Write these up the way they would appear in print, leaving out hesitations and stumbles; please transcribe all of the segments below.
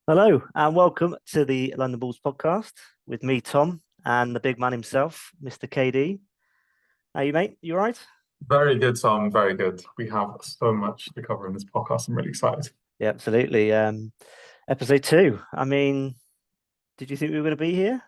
Hello and welcome to the London Bulls podcast with me, Tom, and the big man himself, Mr. KD. How you, mate? You all right? Very good, Tom. Very good. We have so much to cover in this podcast. I'm really excited. Yeah, absolutely. Episode 2. I mean, did you think we were going to be here?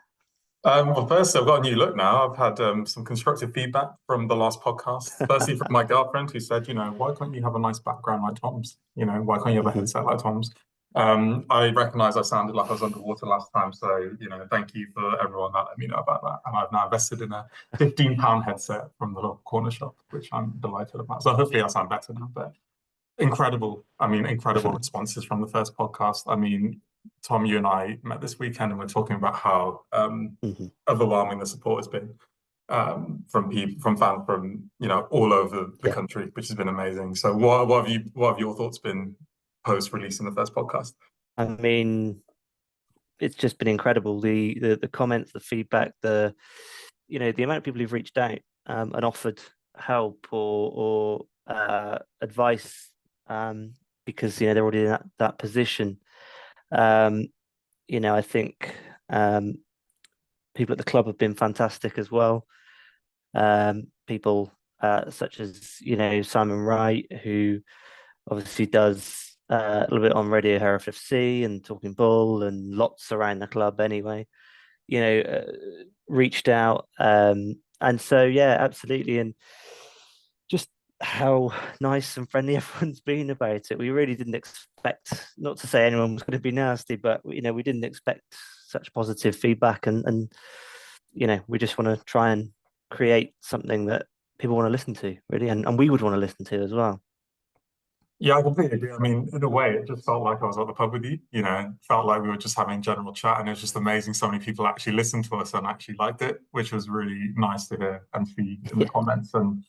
Well, first, I've got a new look now. I've had some constructive feedback from the last podcast. Firstly, from my girlfriend who said, why can't you have a nice background like Tom's? Why can't you have a Mhm. headset like Tom's? I recognize I sounded like I was underwater last time. So, thank you for everyone that let me know about that. And I've now invested in a £15 headset from the local corner shop, which I'm delighted about. So hopefully I sound better now. But incredible responses from the first podcast. Tom, you and I met this weekend and we're talking about how Mhm. overwhelming the support has been from people, from fans from all over the Yeah, country, which has been amazing. So, what have your thoughts been post releasing the first podcast? I mean, it's just been incredible. The comments, the feedback, the amount of people who've reached out and offered help or advice because they're already in that position. Um, I think people at the club have been fantastic as well. People such as Simon Wright, who obviously does a little bit on Radio Hereford FC and Talking Bull and lots around the club anyway. Reached out, and so yeah, absolutely, and just how nice and friendly everyone's been about it. We really didn't expect, not to say anyone was going to be nasty, but we didn't expect such positive feedback, and we just want to try and create something that people want to listen to, really, and we would want to listen to as well. Yeah, I completely agree. In a way, it just felt like I was at the pub with you. It felt like we were just having general chat, and it was just amazing. So many people actually listened to us and actually liked it, which was really nice to hear and see in the Yeah. comments. And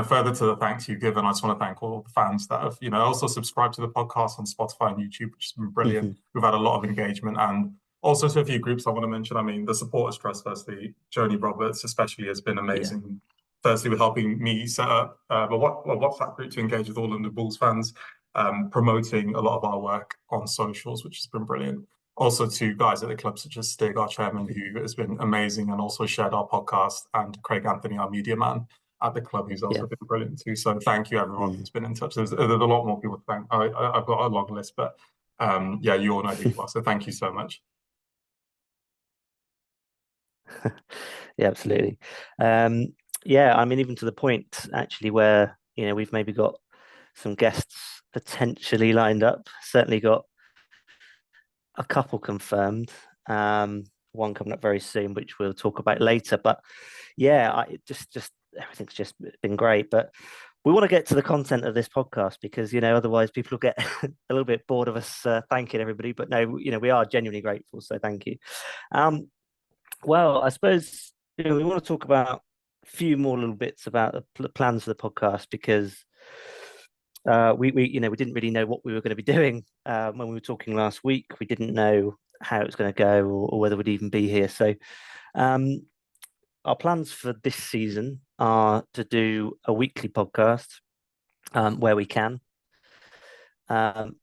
further to the thanks you've given, I just want to thank all the fans that have, also subscribed to the podcast on Spotify and YouTube, which has been brilliant. Mhm. We've had a lot of engagement, and also to a few groups I want to mention. The Supporters Trust, firstly, Joni Roberts especially has been Yeah. amazing, firstly with helping me set up a WhatsApp group to engage with all of the Bulls fans, promoting a lot of our work on socials, which has been brilliant. Also to guys at the club such as Stig, our chairman, who has been amazing and also shared our podcast, and Craig Anthony, our media man at the club, who's Yeah. also been brilliant too. So thank you everyone Mm. who's been in touch. There's a lot more people to thank. I've got a long list, but yeah, you all know who you are. So thank you so much. Yeah, absolutely. Yeah, I mean, even to the point actually where we've maybe got some guests potentially lined up. Certainly got a couple confirmed. One coming up very soon, which we'll talk about later. But yeah, just everything's just been great. But we want to get to the content of this podcast because otherwise people will get a little bit bored of us thanking everybody. But no, we are genuinely grateful. So thank you. Um, well, I suppose we want to talk about a few more little bits about the plans for the podcast because we didn't really know what we were going to be doing when we were talking last week. We didn't know how it was going to go or whether we'd even be here. So um, our plans for this season are to do a weekly podcast where we can. Um,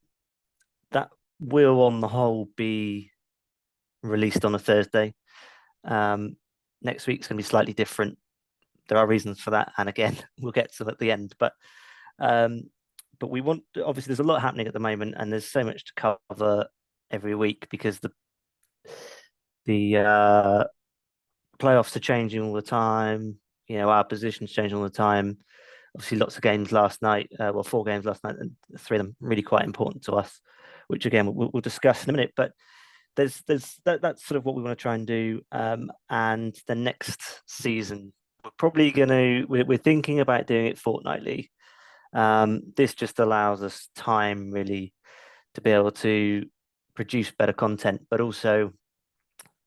that will, on the whole, be released on a Thursday. Um, Next week's going to be slightly different. There are reasons for that, and again, we'll get to them at the end. Um, but we want, obviously there's a lot happening at the moment, and there's so much to cover every week because the playoffs are changing all the time. Our positions change all the time. Obviously, lots of games last night. Well, 4 games last night, and 3 of them really quite important to us, which again we'll discuss in a minute. But that's sort of what we want to try and do. And the next season, we're thinking about doing it fortnightly. This just allows us time really to be able to produce better content, but also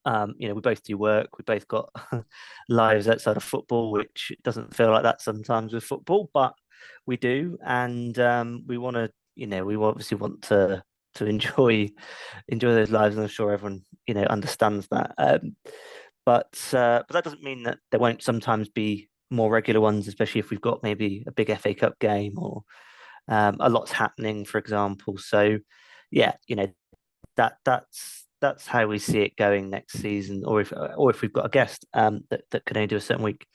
we both do work. We both got lives outside of football, which doesn't feel like that sometimes with football, but we do, and we want to, we obviously want to enjoy those lives, and I'm sure everyone understands that. But that doesn't mean that there won't sometimes be more regular ones, especially if we've got maybe a big FA Cup game or a lot's happening, for example. So yeah, that's how we see it going next season. Or if we've got a guest that can only do a certain week,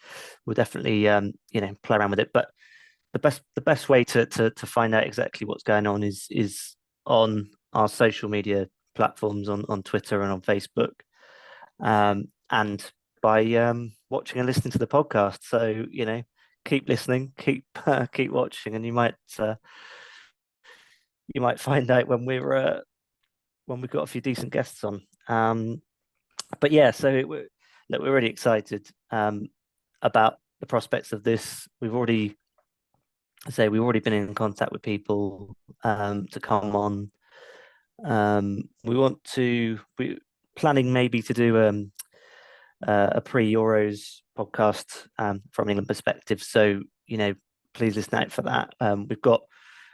we'll definitely play around with it. But the best way to find out exactly what's going on is on our social media platforms on Twitter and on Facebook, and by watching and listening to the podcast. So keep listening, keep watching, and you might find out when we've got a few decent guests on. But yeah, so we're really excited about the prospects of this. We've already been in contact with people to come on. We're planning maybe to do a pre-Euros podcast from an England perspective. So please listen out for that. We've got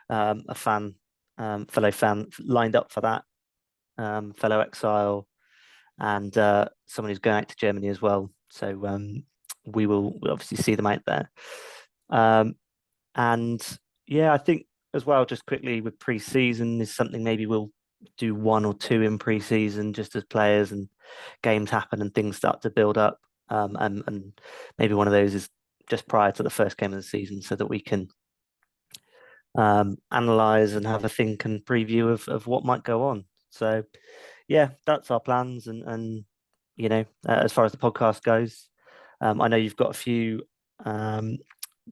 a fellow fan lined up for that, fellow exile, and someone who's going out to Germany as well. So we'll obviously see them out there. And yeah, I think as well, just quickly with pre-season is something maybe we'll do 1 or 2 in pre-season just as players and games happen and things start to build up. And maybe one of those is just prior to the first game of the season so that we can analyze and have a think and preview of what might go on. So yeah, that's our plans. And as far as the podcast goes, I know you've got a few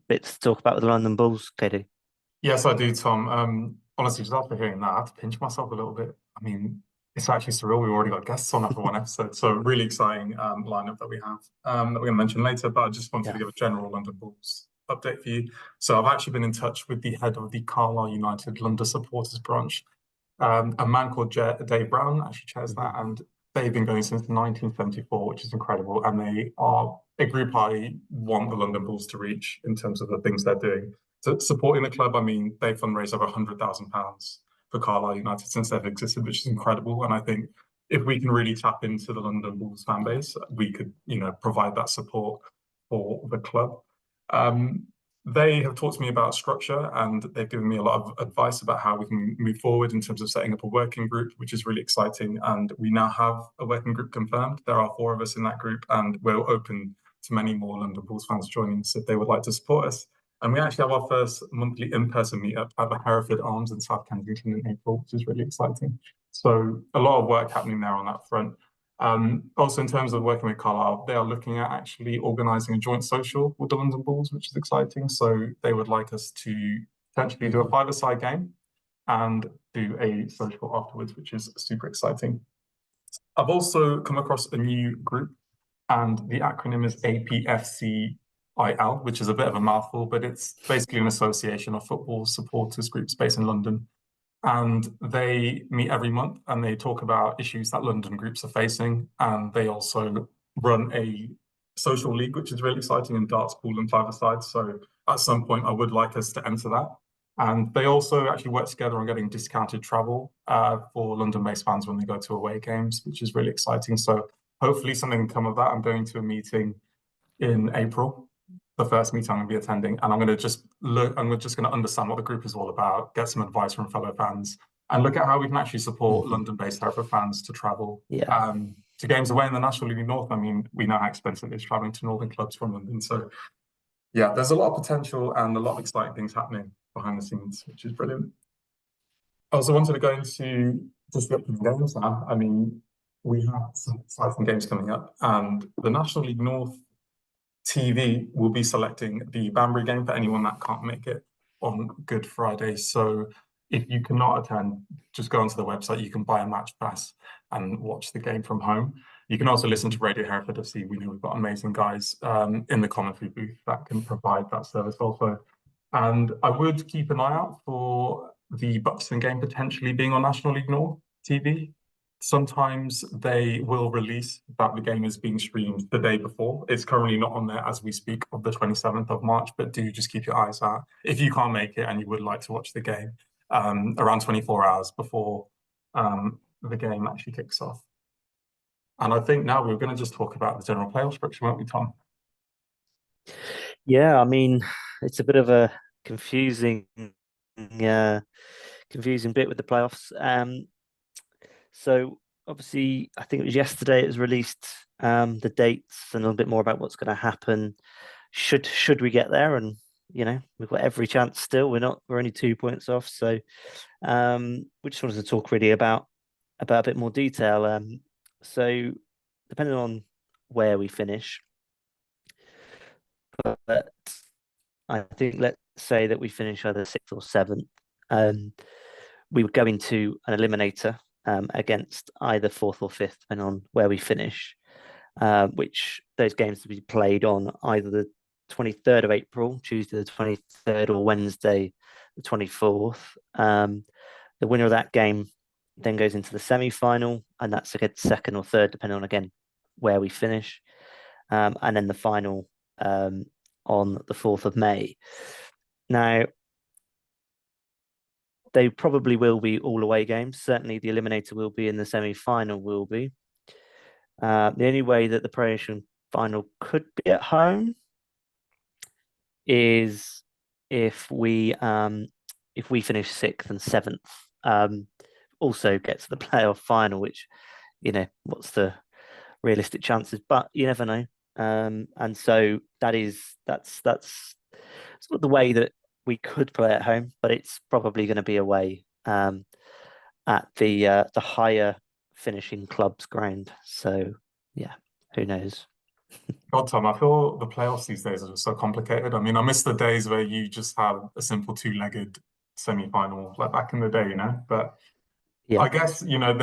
bits to talk about with the London Bulls, KD. Yes, I do, Tom. Honestly, just after hearing that, I have to pinch myself a little bit. I mean, it's actually surreal. We've already got guests on after one episode, so really exciting lineup that we have that we're going to mention later. But I just wanted to give a general London Bulls update for you. So I've actually been in touch with the head of the Carlisle United London supporters branch, a man called Dave Brown actually chairs that, and they've been going since 1974, which is incredible. And they are a group I want the London Bulls to reach in terms of the things they're doing. So supporting the club, I mean, they've fundraised over £100,000 for Carlisle United since they've existed, which is incredible. And I think if we can really tap into the London Bulls fan base, we could, provide that support for the club. They have talked to me about structure, and they've given me a lot of advice about how we can move forward in terms of setting up a working group, which is really exciting. And we now have a working group confirmed. There are 4 of us in that group, and we're open to many more London Bulls fans joining us if they would like to support us. And we actually have our first monthly in-person meetup at the Hereford Arms in South Kensington in April, which is really exciting. So a lot of work happening there on that front. Also, in terms of working with Carlisle, they are looking at actually organising a joint social with the London Bulls, which is exciting. So they would like us to potentially do a 5-a-side game and do a social afterwards, which is super exciting. I've also come across a new group, and the acronym is APFCIL, which is a bit of a mouthful, but it's basically an association of football supporters groups based in London. And they meet every month and they talk about issues that London groups are facing. And they also run a social league, which is really exciting, in darts, pool, and 5-a-side. So at some point, I would like us to enter that. And they also actually work together on getting discounted travel for London-based fans when they go to away games, which is really exciting. So hopefully something can come of that. I'm going to a meeting in April, the first meeting I'm going to be attending, and I'm just going to understand what the group is all about, get some advice from fellow fans, and look at how we can actually support London-based Hereford fans to travel to games away in the National League North. I mean, we know how expensive it is traveling to northern clubs from London. So yeah, there's a lot of potential and a lot of exciting things happening behind the scenes, which is brilliant. I also wanted to go into just the upcoming games now. I mean, we have some exciting games coming up, and the National League North TV will be selecting the Banbury game for anyone that can't make it on Good Friday. So if you cannot attend, just go onto the website. You can buy a match pass and watch the game from home. You can also listen to Radio Hereford FC. We know we've got amazing guys in the commentary booth that can provide that service also. And I would keep an eye out for the Buxton game potentially being on National League North TV. Sometimes they will release that the game is being streamed the day before. It's currently not on there as we speak of the 27th of March, but do just keep your eyes out. If you can't make it and you would like to watch the game around 24 hours before the game actually kicks off. And I think now we're going to just talk about the general playoff structure, won't we, Tom? Yeah, I mean, it's a bit of a confusing bit with the playoffs. So obviously, I think it was yesterday it was released, the dates and a little bit more about what's going to happen. Should we get there? And we've got every chance still. We're only 2 points off. So we just wanted to talk really about a bit more detail. So depending on where we finish, but I think let's say that we finish either sixth or seventh. We would go into an eliminator against either fourth or fifth, depending on where we finish. Which those games to be played on either the 23rd of April, Tuesday the 23rd, or Wednesday the 24th. The winner of that game then goes into the semi-final, and that's against second or third, depending on again where we finish. And then the final on the 4th of May. Now, they probably will be all away games. Certainly, the eliminator will be, and the semi-final will be. The only way that the promotion final could be at home is if we finish sixth and seventh. Also get to the playoff final, which what's the realistic chances? But you never know. And so that's sort of the way that we could play at home, but it's probably going to be away at the higher finishing club's ground. So yeah, who knows? God, Tom, I feel the playoffs these days are just so complicated. I mean, I miss the days where you just have a simple two-legged semi-final, like back in the day, But Yeah, I guess, yeah.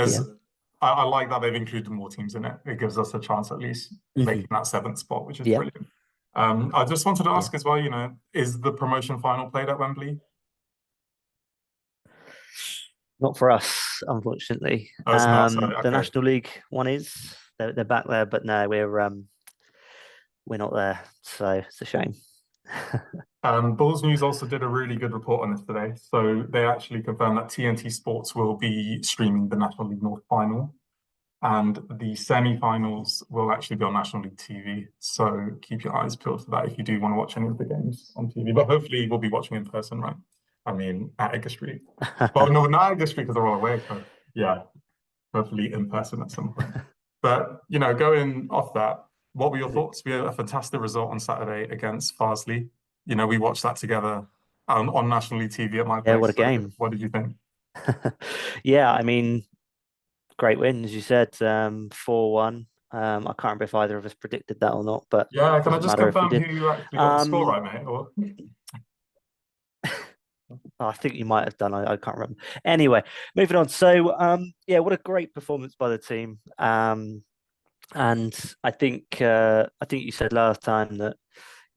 I like that they've included more teams in it. It gives us a chance at least making that seventh spot, which is Yeah, brilliant. I just wanted to yeah. ask as well, is the promotion final played at Wembley? Not for us, unfortunately. Oh, it's not. Sorry. The Okay. National League one is. They're back there, but no, we're not there. So it's a shame. Bulls News also did a really good report on this today. So they actually confirmed that TNT Sports will be streaming the National League North final, and the semi-finals will actually be on National League TV. So keep your eyes peeled for that if you do want to watch any of the games on TV. But hopefully we'll be watching in person, right? I mean, at Edgar Street. Well, no, not Edgar Street because they're all away. So yeah, hopefully in person at some point. But going off that, what were your thoughts? We had a fantastic result on Saturday against Farsley. We watched that together on National League TV at my Yeah, place. what a So game. what did you think? Yeah, I mean, great win, as you said, 4-1. I can't remember if either of us predicted that or not, but Yeah, can I doesn't just matter if we confirm did. who actually got the score Um, right, mate? Or... I think you might have done. I can't remember. Anyway, moving on. So, yeah, what a great performance by the team. And I think you said last time that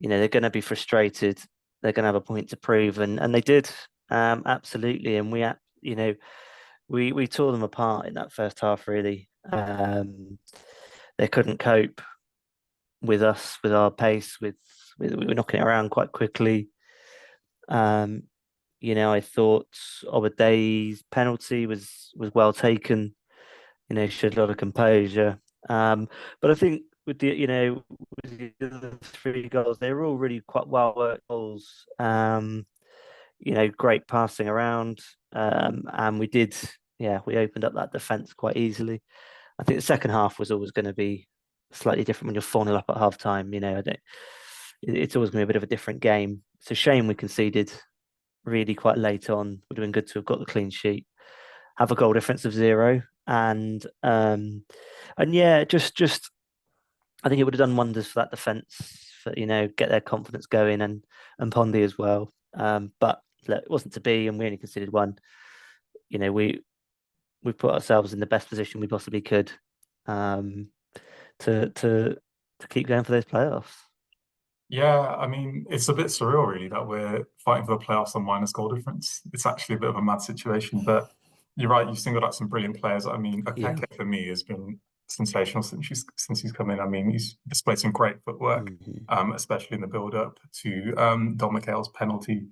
they're going to be frustrated. They're going to have a point to prove, and they did, absolutely. And we tore them apart in that first half. Really, they couldn't cope with us, with our pace, with we were knocking it around quite quickly. Um, I thought Obaday's penalty was well taken. Showed a lot of composure. But I think with with the other three goals, they were all really quite well worked goals. Great passing around. And we opened up that defence quite easily. I think the second half was always going to be slightly different when you're 4-0 up at half time. It's always going to be a bit of a different game. It's a shame we conceded really quite late on. Would have been good to have got the clean sheet, have a goal difference of 0, and yeah, just I think it would have done wonders for that defence, for get their confidence going, and Pondy as well. But look, it wasn't to be, and we only conceded one. We put ourselves in the best position we possibly could, to keep going for those playoffs. Yeah, I mean, it's a bit surreal, really, that we're fighting for the playoffs on minus goal difference. It's actually a bit of a mad situation, but you're right. You've singled out some brilliant players. I mean, Yeah. Okeke for me has been sensational since he's come in. I mean, he's displayed some great footwork, Mm-hmm. especially in the build-up to Don McHale's penalty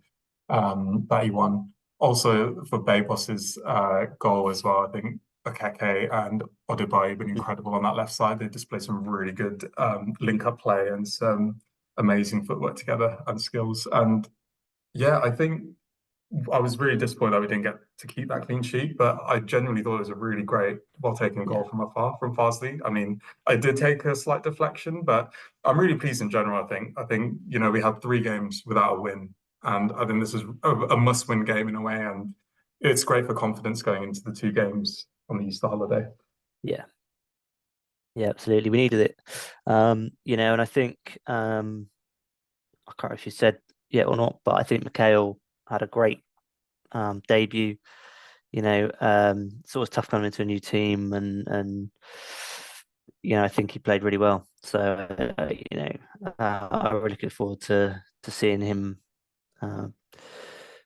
that he won. Also for Babos's goal as well. I think Okeke and Odebayi have been incredible on that left side. They displayed some really good link-up play and some amazing footwork together and skills. And yeah, I think I was really disappointed that we didn't get to keep that clean sheet, but I genuinely thought it was a really great, well taken Yeah, goal from afar from Farsley. I mean, I did take a slight deflection, but I'm really pleased in general. I think we had 3 games without a win, and I think this is a must-win game in a way, and it's great for confidence going into the 2 games on the Easter holiday. yeah, yeah, absolutely. We needed it. And I think I can't remember if you said yet or not, but I think Mikhail had a great debut. It's always tough coming into a new team, and I think he played really well. So I'm really looking forward to seeing him uh,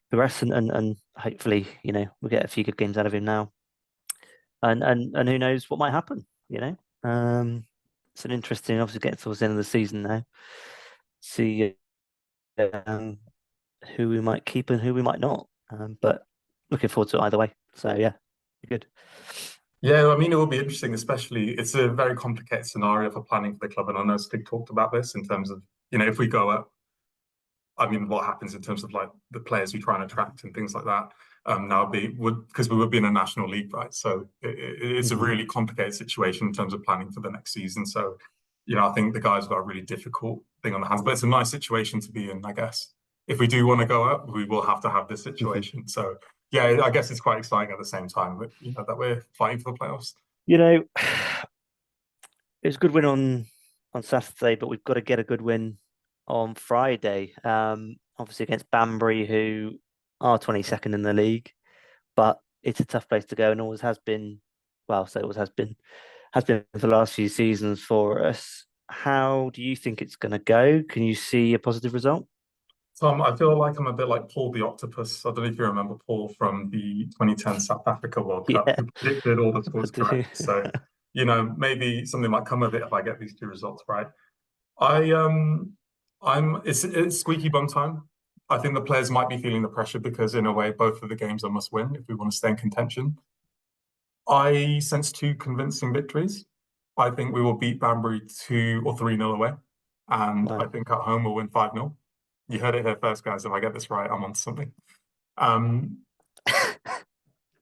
progress, and hopefully we'll get a few good games out of him now, and who knows what might happen. It's an interesting, obviously getting towards the end of the season now. See um, who we might keep and who we might not. But looking forward to it either way. So yeah, good. Yeah, I mean, it will be interesting, especially it's a very complicated scenario for planning for the club. And I know Stig talked about this in terms of, if we go up, I mean, what happens in terms of like the players we try and attract and things like that. Now would because we would be in a national league, right? So it's a Hmm. really complicated situation in terms of planning for the next season. So, I think the guys have got a really difficult thing on the hands, but it's a nice situation to be in, I guess. If we do want to go up, we will have to have this Hmm. situation. So, yeah, I guess it's quite exciting at the same time that that we're fighting for the playoffs. You know, it was a good win on Saturday, but we've got to get a good win on Friday. Obviously against Banbury, who are 22nd in the league, but it's a tough place to go and always has been. Well, so always has been for the last few seasons for us. How do you think it's going to go? Can you see a positive result? Tom, I feel like I'm a bit like Paul the Octopus. I don't know if you remember Paul from the 2010 South Africa World Cup, Yeah, who predicted all the I scores do. correct. So, maybe something might come of it if I get these 2 results right. I it's squeaky bum time. I think the players might be feeling the pressure because in a way both of the games are must win if we want to stay in contention. I sense 2 convincing victories. I think we will beat Banbury 2 or 3-0 away. And I Wow. think at home we'll win 5-0. You heard it here first, guys. If I get this right, I'm on something. Um,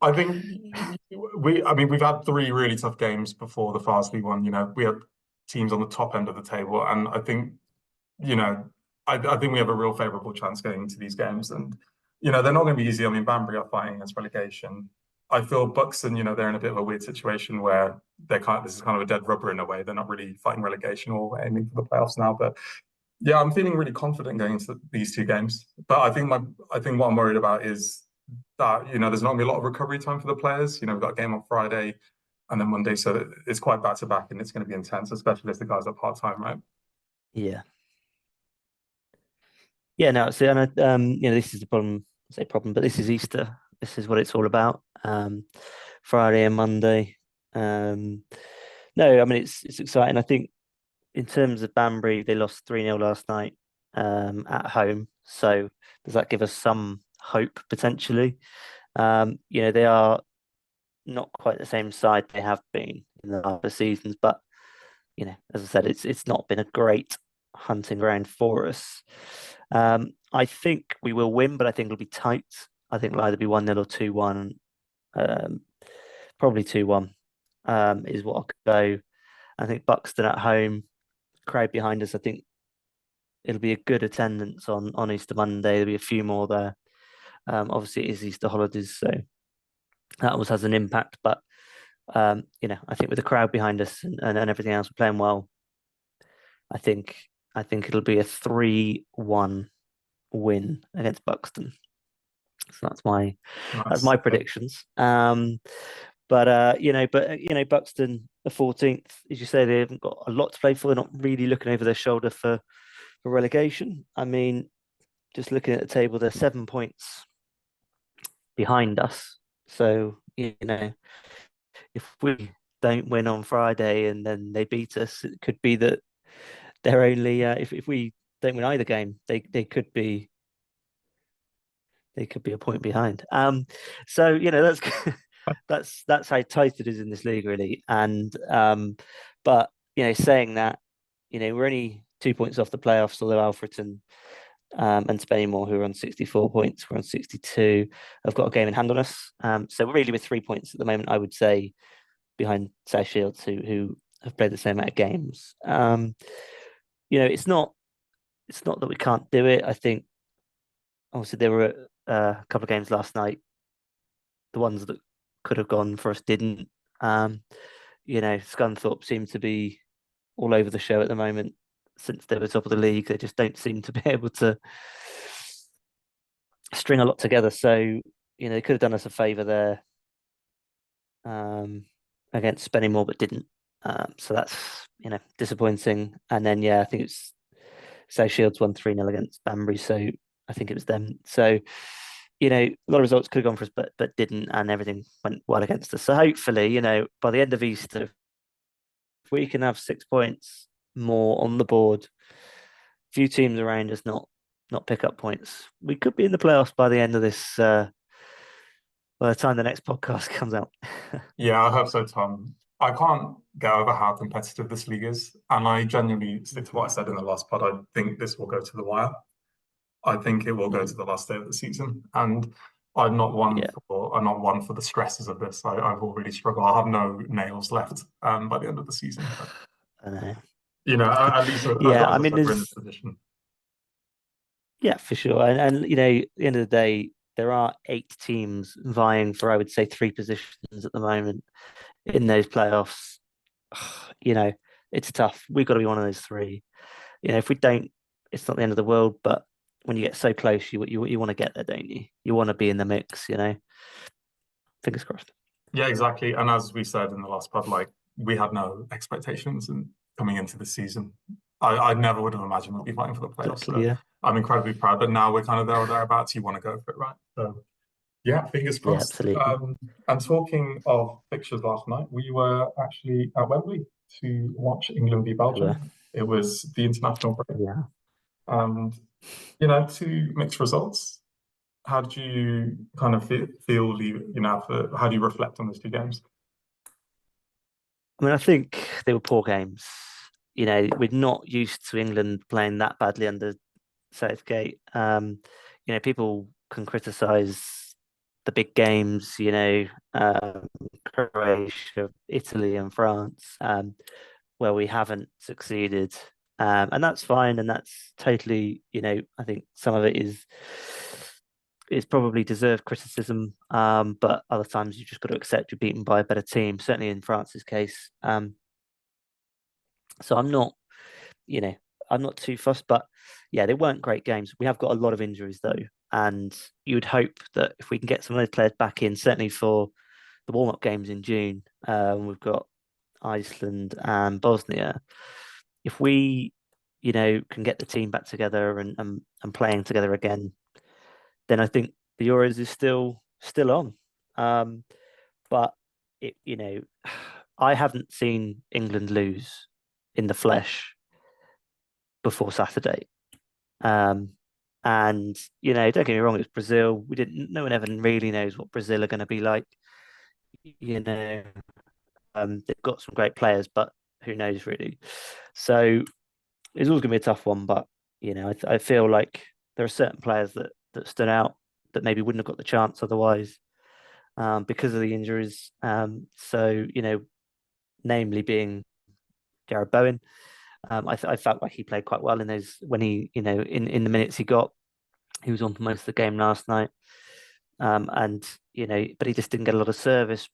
I think I mean, we've had 3 really tough games before the Farsley one. We had teams on the top end of the table, and I think, you know, I think we have a real favourable chance going into these games, and they're not going to be easy. I mean, Banbury are fighting against relegation. I feel Buxton, they're in a bit of a weird situation where this is kind of a dead rubber in a way. They're not really fighting relegation or aiming for the playoffs now, but yeah, I'm feeling really confident going into these 2 games. But I think what I'm worried about is that there's not gonna be a lot of recovery time for the players. We've got a game on Friday and then Monday, so it's quite back to back, and it's going to be intense, especially as the guys are part time, right? Yeah. Yeah, no, see, and this is the problem. I say problem, but this is Easter. This is what it's all about. Friday and Monday. Um, no, I mean it's exciting. I think in terms of Banbury, they lost 3-0 last night at home. So does that give us some hope potentially? They are not quite the same side they have been in the other seasons, but as I said, it's not been a great hunting ground for us. I think we will win, but I think it'll be tight. I think it'll either be 1-0 or 2-1. Um, Probably 2-1 is what I'll go. I think Buxton at home, crowd behind us. I think it'll be a good attendance on Easter Monday. There'll be a few more there. Obviously, it is Easter holidays, so that always has an impact. But I think with the crowd behind us and everything else, we're playing well. I think I think it'll be a 3-1 win against Buxton. So that's Nice. my Okay. predictions. But Buxton the 14th, as you say, they haven't got a lot to play for. They're not really looking over their shoulder for relegation. I mean, just looking at the table, they're 7 points behind us. So, if we don't win on Friday and then they beat us, it could be that they're only if we don't win either game, they could be a point behind. So that's that's how tight it is in this league, really. And but saying that, we're only 2 points off the playoffs, although Alfreton and Spennymoor, who are on 64 points, we're on 62, have got a game in hand on us. So we're really with 3 points at the moment, I would say, behind South Shields, who have played the same amount of games. It's not that we can't do it. I think obviously there were a couple of games last night. The ones that could have gone for us didn't. Um, Scunthorpe seem to be all over the show at the moment. Since they were top of the league, they just don't seem to be able to string a lot together. So, they could have done us a favour there against Spennymoor, but didn't. So that's, disappointing. And then, I think it's South Shields won 3-0 against Banbury. So I think it was them. So, a lot of results could have gone for us, but didn't. And everything went well against us. So hopefully, by the end of Easter, if we can have 6 points more on the board, few teams around us not pick up points, we could be in the playoffs by the end of this. By the time the next podcast comes out. Yeah, I hope so, Tom. I can't get over how competitive this league is, and I genuinely stick to what I said in the last pod. I think this will go to the wire. I think it will go to the last day of the season, and Yeah, I'm not one for the stresses of this. I've already struggled. I'll have no nails left by the end of the season. But I know. at least as Yeah, long I as I mean, said we're in this there's position. yeah for sure, and at the end of the day, there are 8 teams vying for, I would say, 3 positions at the moment in those playoffs. You know, it's tough. We've got to be one of those 3. If we don't, it's not the end of the world. But when you get so close, you want to get there, don't you? You want to be in the mix. Fingers crossed. Yeah, exactly. And as we said in the last pod, like we had no expectations and coming into the season. I never would have imagined we'd be fighting for the playoffs. Exactly. So Yeah. I'm incredibly proud. But now we're kind of there or thereabouts. You want to go for it, right? So yeah, fingers Yeah. crossed. Absolutely. And talking of fixtures last night, we were actually at Wembley to watch England v We were. Belgium. It was the international break, Yeah. and two mixed results. How did you kind of feel how do you reflect on those 2 games? I mean, I think they were poor games. We're not used to England playing that badly under Southgate. People can criticise the big games, Croatia, Italy, and France, where we haven't succeeded. And that's fine, and that's totally, I think some of it is probably deserved criticism. But other times you just got to accept you're beaten by a better team, certainly in France's case. So you know, I'm not too fussed, but yeah, they weren't great games. We have got a lot of injuries though, and you would hope that if we can get some of those players back in, certainly for the warm-up games in June, we've got Iceland and Bosnia. If we, can get the team back together and playing together again, then I think the Euros is still on. But I haven't seen England lose in the flesh before Saturday. Um, and don't get me wrong, it's Brazil. We didn't. No one ever really knows what Brazil are going to be like. You know, they've got some great players, but who knows really? So it's always going to be a tough one. But I feel like there are certain players that stood out that maybe wouldn't have got the chance otherwise because of the injuries. So namely being Jarrod Bowen. I felt like he played quite well in those when he, in the minutes he got. He was on for most of the game last night, and but he just didn't get a lot of service.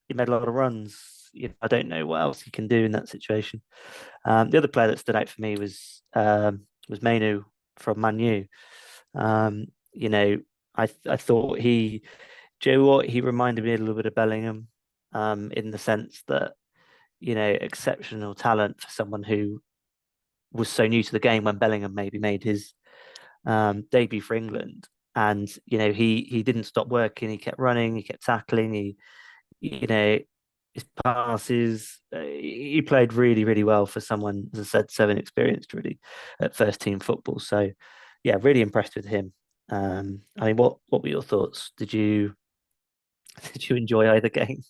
He made a lot of runs. I don't know what else he can do in that situation. The other player that stood out for me was Mainu from Man U. Um, you know, I thought Joe Watt, he reminded me a little bit of Bellingham, in the sense that exceptional talent for someone who was so new to the game when Bellingham maybe made his debut for England. And he didn't stop working. He kept running. He kept tackling. He his passes. He played really really well for someone, as I said, so inexperienced really at first team football. So yeah, really impressed with him. I mean, what were your thoughts? Did you did you enjoy either game?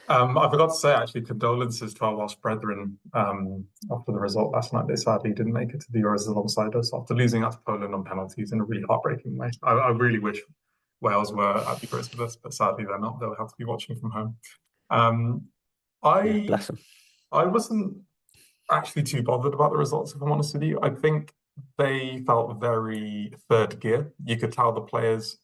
I forgot to say actually condolences to our Welsh brethren after the result last night. They sadly didn't make it to the Euros alongside us after losing out to Poland on penalties in a really heartbreaking way. I really wish Wales were at the Euros with us, but sadly they're not. They'll have to be watching from home. Um, Yeah, I bless them. I wasn't actually too bothered about the results, if I'm honest with you. I think they felt very third gear. You could tell the players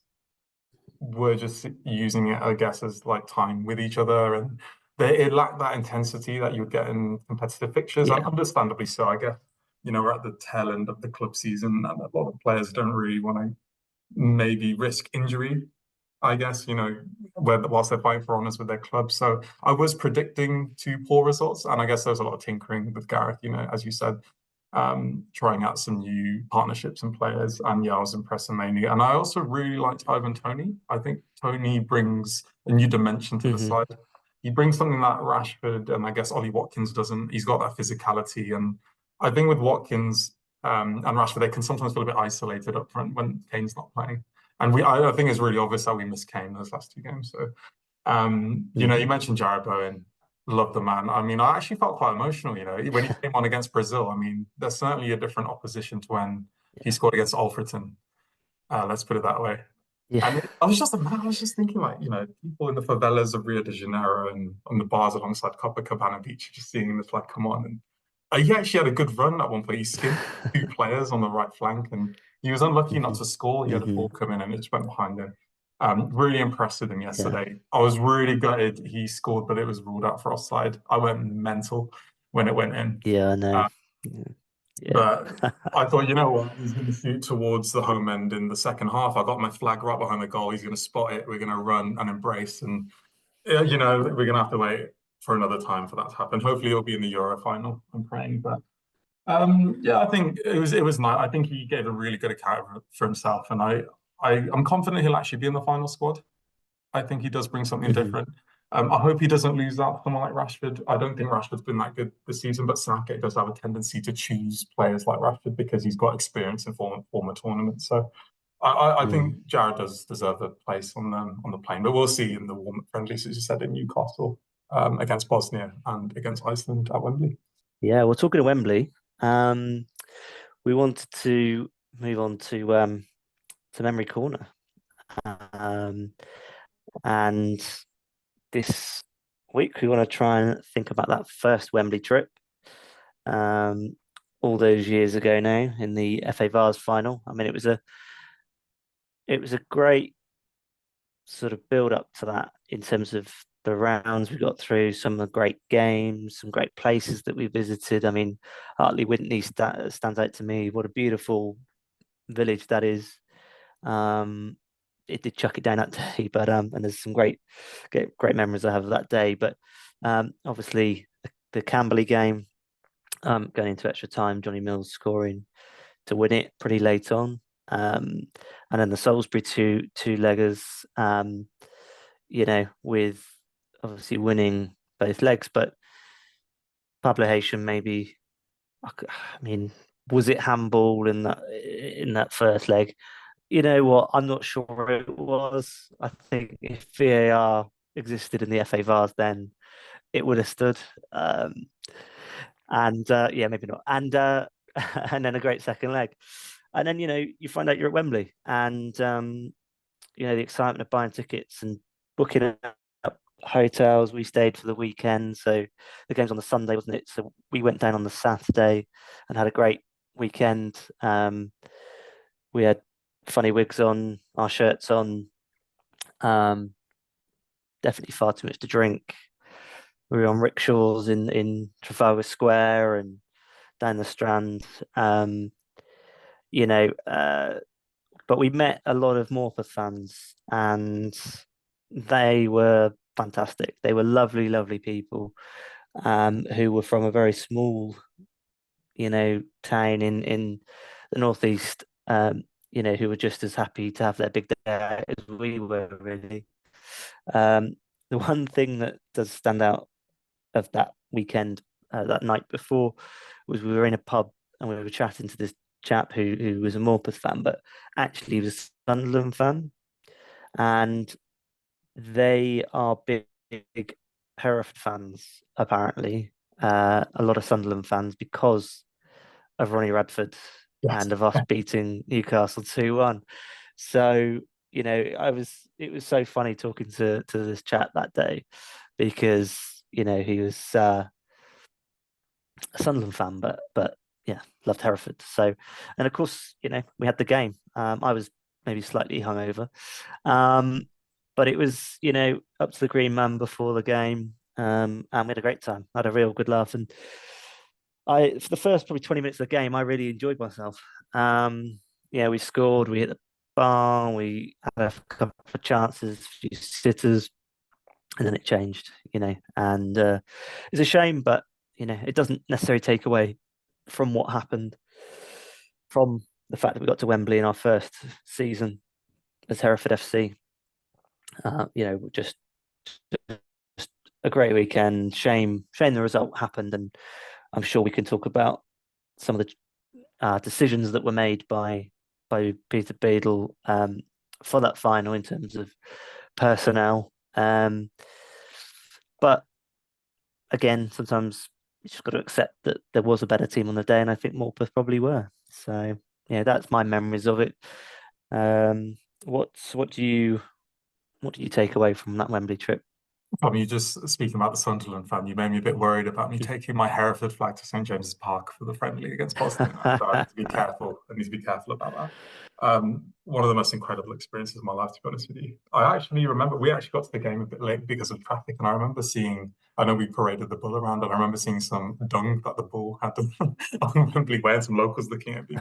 were just using it, I guess, as like time with each other, and it lacked that intensity that you would get in competitive fixtures, and Yeah. understandably so, I guess. We're at the tail end of the club season, and a lot of players don't really want to maybe risk injury, I guess, whilst they're fighting for honours with their club. So I was predicting two poor results, and I guess there was a lot of tinkering with Gareth, as you said, trying out some new partnerships and players. And yeah, I was impressed mainly. And I also really liked Ivan Toney. I think Toney brings a new dimension to the Hmm. side. He brings something that Rashford and I guess Ollie Watkins doesn't. He's got that physicality. And I think with Watkins and Rashford, they can sometimes feel a bit isolated up front when Kane's not playing. And I think it's really obvious that we missed Kane those last two games. So, you Hmm. mentioned Jarrod Bowen. Love the man. I mean, I actually felt quite emotional, when he came on against Brazil. I mean, there's certainly a different opposition to when he Yeah. scored against Alfreton. Let's put it that way. Yeah. And I was just thinking, like, people in the favelas of Rio de Janeiro and on the bars alongside Copacabana Beach, just seeing this like come on. And he actually had a good run at one point. He skinned two players on the right flank, and he was unlucky not Hmm. to score. He had a Hmm. ball come in, and it just went behind him. Really impressed with him Yeah. yesterday. I was really gutted he scored, but it was ruled out for offside. I went mental when it went in. Yeah, I know. Uh, Yeah. but I thought, what? He's going to shoot towards the home end in the second half. I got my flag right behind the goal. He's going to spot it. We're going to run and embrace. And, we're going to have to wait for another time for that to happen. Hopefully, it'll be in the Euro final. I'm praying. But yeah, I think it was nice. I think he gave a really good account for himself. And I'm confident he'll actually be in the final squad. I think he does bring something Hmm. different. I hope he doesn't lose out to someone like Rashford. I don't think Rashford's been that good this season, but Southgate does have a tendency to choose players like Rashford because he's got experience in former tournaments. So I think Mm. Jarrod does deserve a place on the plane, but we'll see in the warm-up friendlies, as you said, in Newcastle, against Bosnia and against Iceland at Wembley. Yeah, well, talking to Wembley, um, we wanted to move on to Memory Corner. Um, and this week we want to try and think about that first Wembley trip. Um, all those years ago now in the FA Vase final. I mean, it was a great sort of build up to that in terms of the rounds we got through, some of the great games, some great places that we visited. I mean, Hartley Whitney stands out to me. What a beautiful village that is. Um, it did chuck it down that day, but and there's some great memories I have of that day. But obviously the Camberley game, going into extra time, Johnny Mills scoring to win it pretty late on. And then the Salisbury two leggers, with obviously winning both legs, but Pablo Haitian maybe. I mean, was it handball in that first leg? You know what? I'm not sure it was. I think if VAR existed in the FA Vase, then it would have stood. And yeah, maybe not. And and then a great second leg, and then you find out you're at Wembley, and the excitement of buying tickets and booking up hotels. We stayed for the weekend, so the game's on the Sunday, wasn't it? So we went down on the Saturday and had a great weekend. We had funny wigs on, our shirts on. Um, Definitely far too much to drink. We were on rickshaws in Trafalgar Square and down the Strand. Um, you know, uh, but we met a lot of Morpeth fans, and they were fantastic. They were lovely, lovely people, who were from a very small, town in the northeast. Who were just as happy to have their big day as we were, really. The one thing that does stand out of that weekend, that night before, was we were in a pub and we were chatting to this chap who was a Morpeth fan, but actually he was a Sunderland fan, and they are big Hereford fans, apparently, a lot of Sunderland fans, because of Ronnie Radford Yes. and of us beating Newcastle 2-1. So, it was so funny talking to this chap that day, because, he was a Sunderland fan, but yeah, loved Hereford. So, and of course, we had the game. I was maybe slightly hungover, but it was up to the green man before the game, and we had a great time. I had a real good laugh, and for the first probably 20 minutes of the game, I really enjoyed myself. We scored, we hit the bar, we had a couple of chances, a few sitters, and then it changed, and it's a shame, but it doesn't necessarily take away from what happened, from the fact that we got to Wembley in our first season as Hereford FC. Just a great weekend. Shame the result happened, and I'm sure we can talk about some of the decisions that were made by Peter Beadle for that final in terms of personnel. But again, sometimes you just got to accept that there was a better team on the day, and I think Morpeth probably were. So yeah, that's my memories of it. What do you take away from that Wembley trip? I mean, you just speaking about the Sunderland fan, you made me a bit worried about me taking my Hereford flag to St James's Park for the friendly against Boston. So I need to be careful. I need to be careful about that. One of the most incredible experiences of my life, to be honest with you. I actually remember we actually got to the game a bit late because of traffic, and I remember seeing. I know we paraded the bull around, and I remember seeing some dung that the bull had on Wembley Way, and some locals looking at me.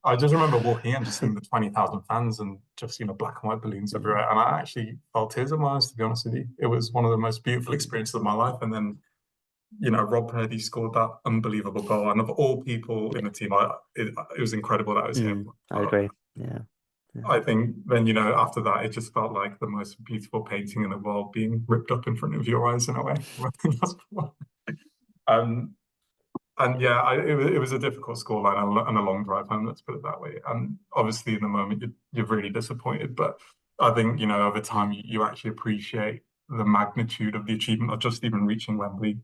I just remember walking in, just seeing the 20,000 fans and just, black and white balloons everywhere. And I actually felt tears in my eyes, to be honest with you. It was one of the most beautiful experiences of my life. And then, Rob Purdy scored that unbelievable goal. And of all people in the team, it was incredible that it was him. I agree. Yeah. I think then, after that, it just felt like the most beautiful painting in the world being ripped up in front of your eyes in a way. um, And yeah, it was a difficult scoreline and a long drive home, let's put it that way. And obviously, in the moment, you're really disappointed. But I think, over time, you actually appreciate the magnitude of the achievement of just even reaching Wembley.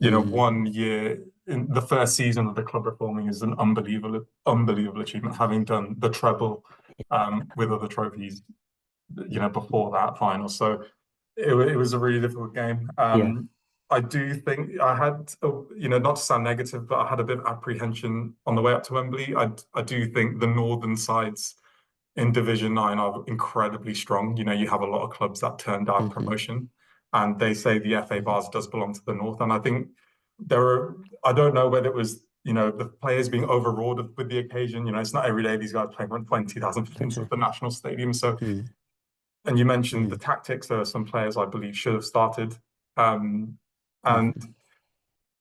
1 year in the first season of the club reforming is an unbelievable achievement, having done the treble with other trophies, before that final. So it was a really difficult game. Yeah. I do think I had, not to sound negative, but I had a bit of apprehension on the way up to Wembley. I do think the northern sides in Division 9 are incredibly strong. You have a lot of clubs that turn down promotion, and they say the FA Vase does belong to the north. And I think I don't know whether it was, the players being overawed with the occasion. It's not every day these guys play in 20,000 fans at the National Stadium. So, and you mentioned the tactics. There are some players I believe should have started. And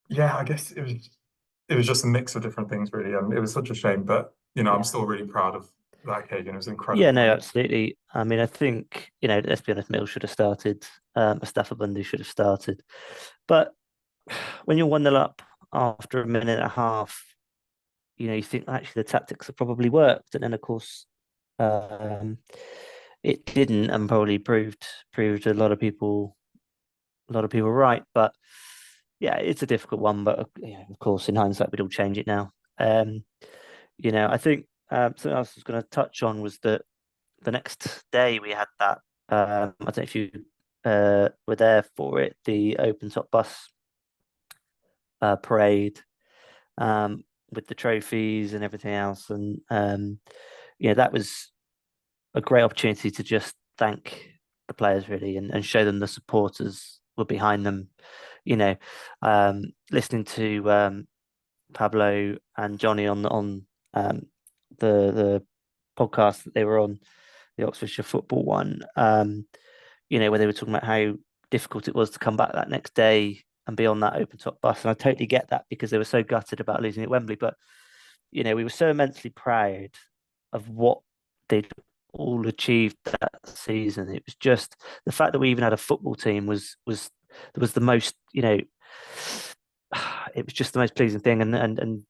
yeah, I guess it was just a mix of different things, really. It was such a shame, but I'm still really proud of that occasion. It was incredible. Yeah, no, absolutely. I mean, I think, let's be honest, Mills should have started. Mustafa Bundy should have started. But when you're 1-0 up after a minute and a half, you think actually the tactics have probably worked. And then, of course, it didn't, and probably proved a lot of people right. But yeah, it's a difficult one. But of course, in hindsight, we'd all change it now. I think something else I was going to touch on was that the next day we had that. I don't know if you were there for it, the open top bus parade with the trophies and everything else, and that was a great opportunity to just thank the players, really, and show them the supporters were behind them. Listening to Pablo and Johnny on the podcast that they were on, the Oxfordshire football one, where they were talking about how difficult it was to come back that next day and be on that open top bus. And I totally get that, because they were so gutted about losing at Wembley. But, we were so immensely proud of what they'd all achieved that season. It was just the fact that we even had a football team was the most, it was just the most pleasing thing. And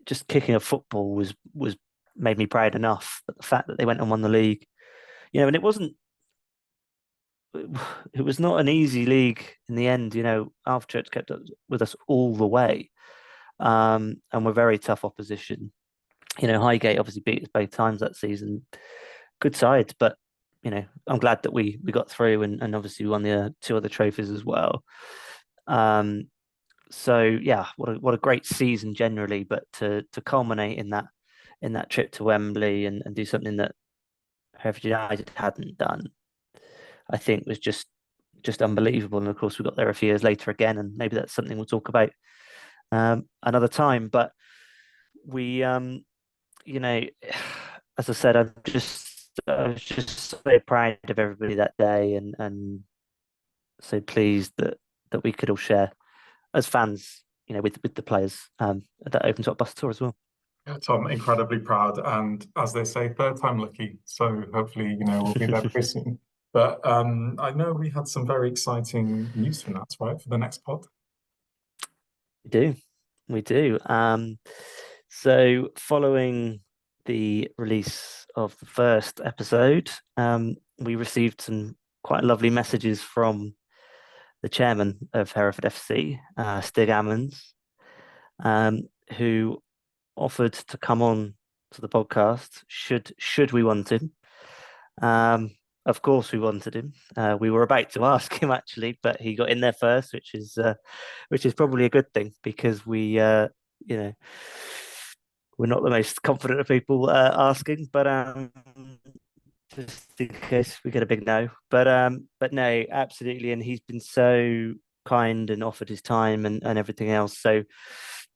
just kicking a football was made me proud enough. But the fact that they went and won the league, and it wasn't it was not an easy league in the end. Church kept up with us all the way, and we're very tough opposition. Highgate obviously beat us both times that season. Good sides, but I'm glad that we got through, and obviously we won the two other trophies as well. So yeah, what a great season generally, but to culminate in that trip to Wembley and do something that Hereford United hadn't done, I think was just unbelievable. And of course, we got there a few years later again, and maybe that's something we'll talk about another time. But we, you know, as I said, I was just so proud of everybody that day, and so pleased that we could all share as fans, with the players. That opens up bus tour as well. Yeah, Tom, incredibly proud, and as they say, third time lucky. So hopefully, we'll be there pretty soon. But I know we had some very exciting news from that, right, for the next pod. We do. So following the release of the first episode, we received some quite lovely messages from the chairman of Hereford FC, Stig Ammons, who offered to come on to the podcast should we want him. Of course, we wanted him. We were about to ask him actually, but he got in there first, which is probably a good thing because we're not the most confident of people asking, but just in case we get a big no. But no, absolutely, and he's been so kind and offered his time and everything else. So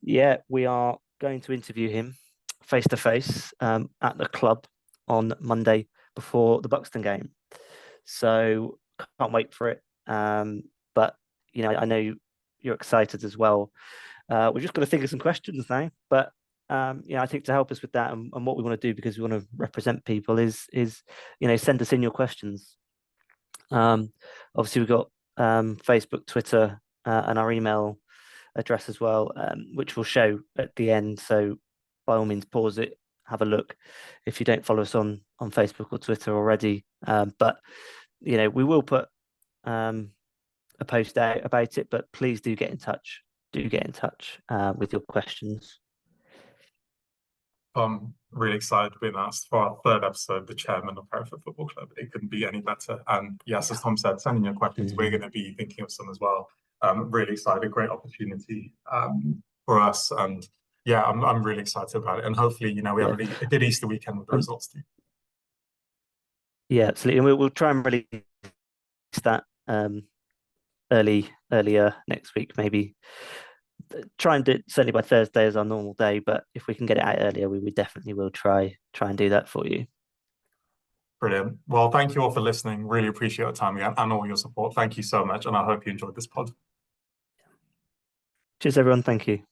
yeah, we are going to interview him face to face at the club on Monday before the Buxton game. So can't wait for it. But I know you're excited as well. We're just going to think of some questions now, but I think to help us with that and what we want to do, because we want to represent people, is send us in your questions. Obviously we've got Facebook, Twitter, and our email address as well, which we'll show at the end. So by all means, pause it, have a look if you don't follow us on Facebook or Twitter already. But we will put a post out about it. But please do get in touch. With your questions. I'm really excited to be announced for our third episode, the chairman of Hereford Football Club. It couldn't be any better. And yes, as Tom said, sending your questions, we're going to be thinking of some as well. Really excited, great opportunity for us. And yeah, I'm really excited about it. And hopefully, we have a good Easter weekend with the results too. Yeah, absolutely. And we'll try and release that earlier next week, maybe. Try and do it certainly by Thursday as our normal day, but if we can get it out earlier, we definitely will try and do that for you. Brilliant. Well, thank you all for listening. Really appreciate your time again and all your support. Thank you so much, and I hope you enjoyed this pod. Cheers, everyone. Thank you.